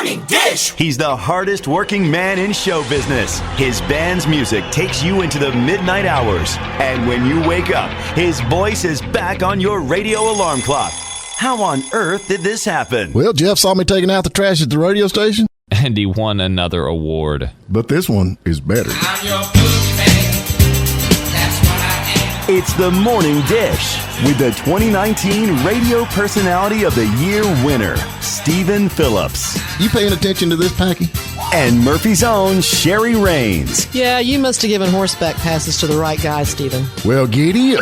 Morning Dish. He's the hardest working man in show business. His band's music takes you into the midnight hours. And when you wake up, his voice is back on your radio alarm clock. How on earth did this happen? Well, Jeff saw me taking out the trash at the radio station. And he won another award. But this one is better. I'm your boogeyman. That's what I am. It's the Morning Dish with the 2019 Radio Personality of the Year winner, Stephen Phillips. You paying attention to this, Packy? And Murphy's own Sherry Raines. Yeah, you must have given horseback passes to the right guy, Stephen. Well, giddy up.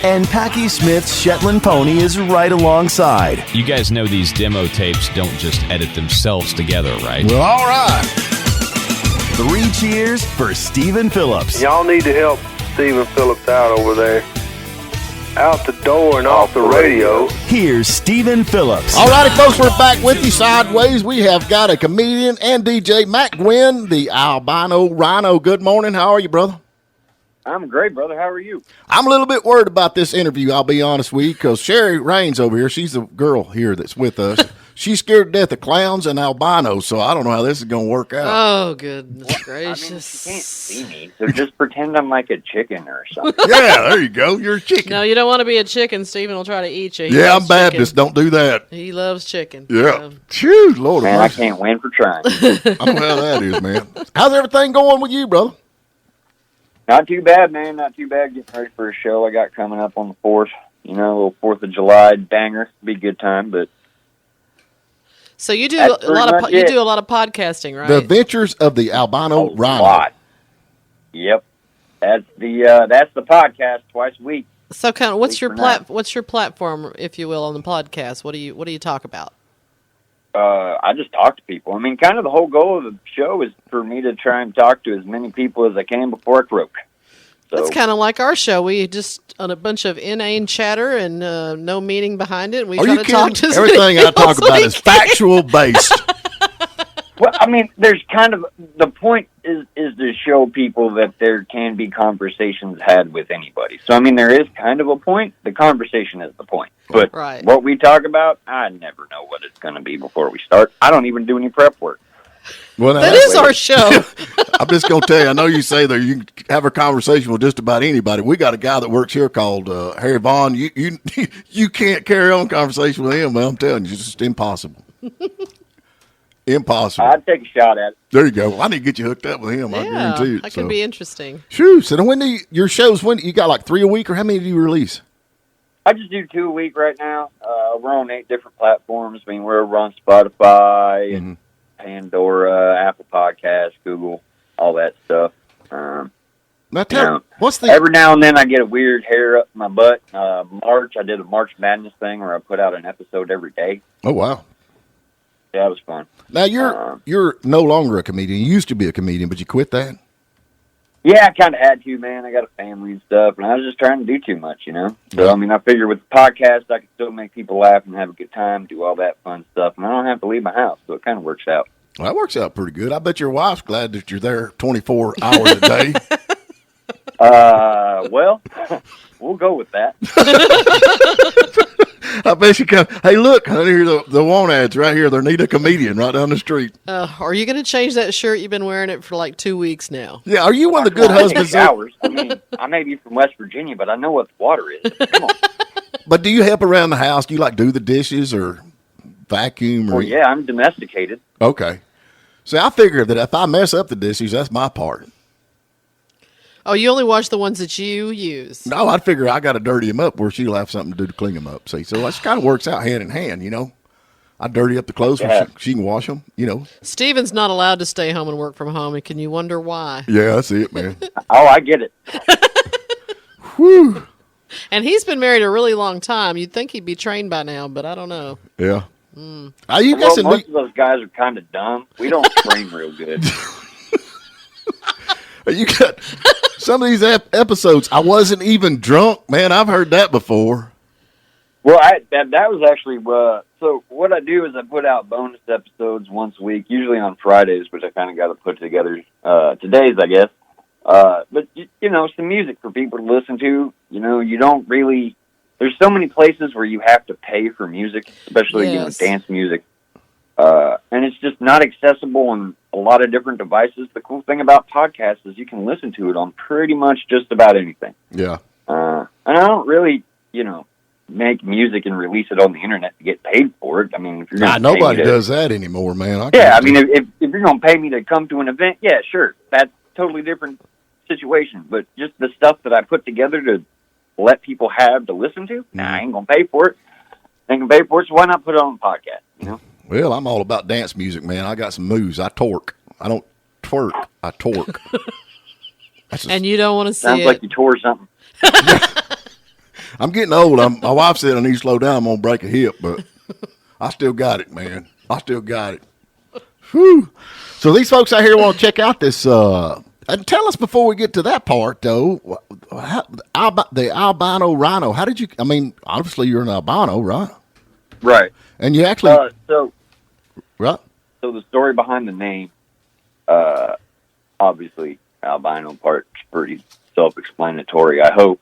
And Packy Smith's Shetland pony is right alongside. You guys know these demo tapes don't just edit themselves together, right? Well, all right. 3 cheers for Stephen Phillips. Y'all need to help Stephen Phillips out over there. Out the door and off the radio. Here's Stephen Phillips. All righty, folks, we're back with you sideways. We have got a comedian and DJ, Matt Gwinn, the Albino Rhino. Good morning. How are you, brother? I'm great, brother. How are you? I'm a little bit worried about this interview, I'll be honest with you, because Sherry Raines over here, she's the girl here that's with us. She's scared to death of clowns and albinos, so I don't know how this is going to work out. Oh, goodness gracious. I mean, you can't see me, so just pretend I'm like a chicken or something. Yeah, there you go. You're a chicken. No, you don't want to be a chicken. Stephen will try to eat you. Yeah, I'm Baptist. Chicken. Don't do that. He loves chicken. Yeah. Phew, Lord Man, of I mercy. can't win for trying. I don't know how that is, man. How's everything going with you, brother? Not too bad, man. Not too bad. Getting ready for a show I got coming up on the 4th. You know, a little 4th of July banger. Be a good time, but So you do That's a lot pretty of much you it. do a lot of podcasting, right? The Adventures of the Albino a Rhino. lot. Yep. That's the podcast twice a week. So kind of what's Week your for now. what's your platform, if you will, on the podcast? What do you talk about? I just talk to people. I mean, kind of the whole goal of the show is for me to try and talk to as many people as I can before I croak. So, It's kind of like our show. We just on a bunch of inane chatter and no meaning behind it. We Are try you to kidding? talk to as Everything many I talk people as about we is can. factual based. well, I mean, there's kind of the point is to show people that there can be conversations had with anybody. So, I mean, there is kind of a point. The conversation is the point. But Right. what we talk about, I never know what it's going to be before we start. I don't even do any prep work. Well, now, That is our show. I'm just going to tell you, I know you say that you can have a conversation with just about anybody. We got a guy that works here called Harry Vaughn. You can't carry on conversation with him, man. I'm telling you, it's just impossible. Impossible. I'd take a shot at it. There you go. I need to get you hooked up with him. I Yeah, guarantee it. that could be interesting. Shoo. So when do your shows, when you got like 3 a week, or how many do you release? I just do 2 a week right now. We're on 8 different platforms. I mean, we're on Spotify and Pandora, Apple Podcasts, Google, all that stuff. Now tell know, what's the Every now and then I get a weird hair up my butt. I did a March Madness thing where I put out an episode every day. Oh wow. Yeah, that was fun. Now you're no longer a comedian. You used to be a comedian, but you quit that? Yeah, I kind of had to, man. I got a family and stuff, and I was just trying to do too much, you know? So, I mean, I figured with the podcast, I could still make people laugh and have a good time, do all that fun stuff, and I don't have to leave my house, so it kind of works out. Well, that works out pretty good. I bet your wife's glad that you're there 24 hours a day. Well, we'll go with that. I bet you can. Hey, look, honey, here's the want ads right here. They need a comedian right down the street. Are you going to change that shirt? You've been wearing it for like 2 weeks now. Yeah, are you one of the good I take husbands? showers. I mean, I may be from West Virginia, but I know what the water is. Come on. But do you help around the house? Do you like do the dishes or vacuum? Or Well, yeah, I'm domesticated. Okay. See, I figure that if I mess up the dishes, that's my part. Oh, you only wash the ones that you use. No, I'd figure I got to dirty them up where she'll have something to do to clean them up. See, so that kind of works out hand in hand, you know. I dirty up the clothes Yeah. so she can wash them, you know. Steven's not allowed to stay home and work from home, and can you wonder why? Yeah, that's it, man. Oh, I get it. Whew. And he's been married a really long time. You'd think he'd be trained by now, but I don't know. Yeah. You got Well, some most of those guys are kind of dumb. We don't train real good. you got some of these episodes. I wasn't even drunk, man. I've heard that before. Well, that was actually so what I do is I put out bonus episodes once a week, usually on Fridays, which I kind of got to put together today's, I guess. But you know, some music for people to listen to. You know, you don't really there's so many places where you have to pay for music, especially Yes. dance music, and it's just not accessible on a lot of different devices. The cool thing about podcasts is you can listen to it on pretty much just about anything. Yeah. And I don't really, make music and release it on the internet to get paid for it. I mean, if you're going Nobody does that anymore, man. Yeah, I mean, if you're going to pay me to come to an event, yeah, sure, that's a totally different situation. But just the stuff that I put together to let people have to listen to, I ain't going to pay for it. Ain't going to pay for it, so why not put it on a podcast, Well, I'm all about dance music, man. I got some moves. I torque. I don't twerk. I torque. And you don't want to see Sounds it. like you tore something. I'm getting old. My wife said I need to slow down. I'm going to break a hip, but I still got it, man. I still got it. Whew. So these folks out here want to check out this. And tell us before we get to that part, though, the Albino Rhino. How did you, obviously you're an albino, right? Right. And you actually, right? So the story behind the name, obviously, albino part's pretty self-explanatory, I hope.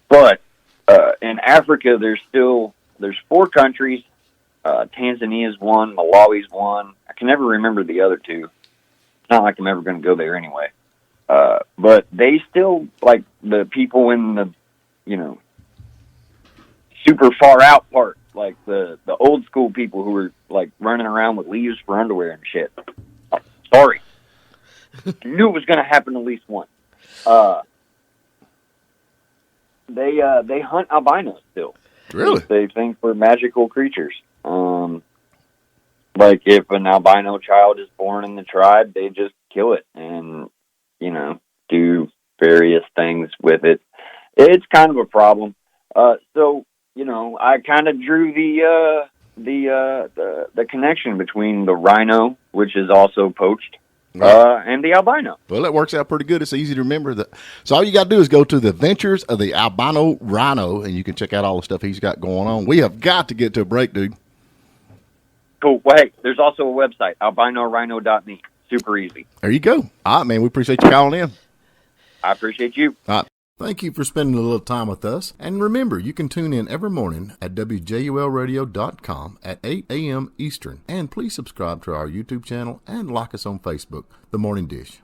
But in Africa, there's 4 countries. Tanzania's one, Malawi's one. I can never remember the other 2. It's not like I'm ever going to go there anyway. But they still, like the people in the, super far out part, like the old school people who were like running around with leaves for underwear and shit. Sorry. Knew it was going to happen at least once. They hunt albinos still. Really? They think we're magical creatures. Like if an albino child is born in the tribe, they just kill it and, do various things with it. It's kind of a problem. So, I kind of drew the connection between the rhino, which is also poached, and the albino. Well, it works out pretty good. It's easy to remember. So all you got to do is go to the Adventures of the Albino Rhino, and you can check out all the stuff he's got going on. We have got to get to a break, dude. Cool. Well, hey, there's also a website, albinorhino.me. Super easy. There you go. All right, man. We appreciate you calling in. I appreciate you. All right. Thank you for spending a little time with us. And remember, you can tune in every morning at WJULradio.com at 8 a.m. Eastern. And please subscribe to our YouTube channel and like us on Facebook, The Morning Dish.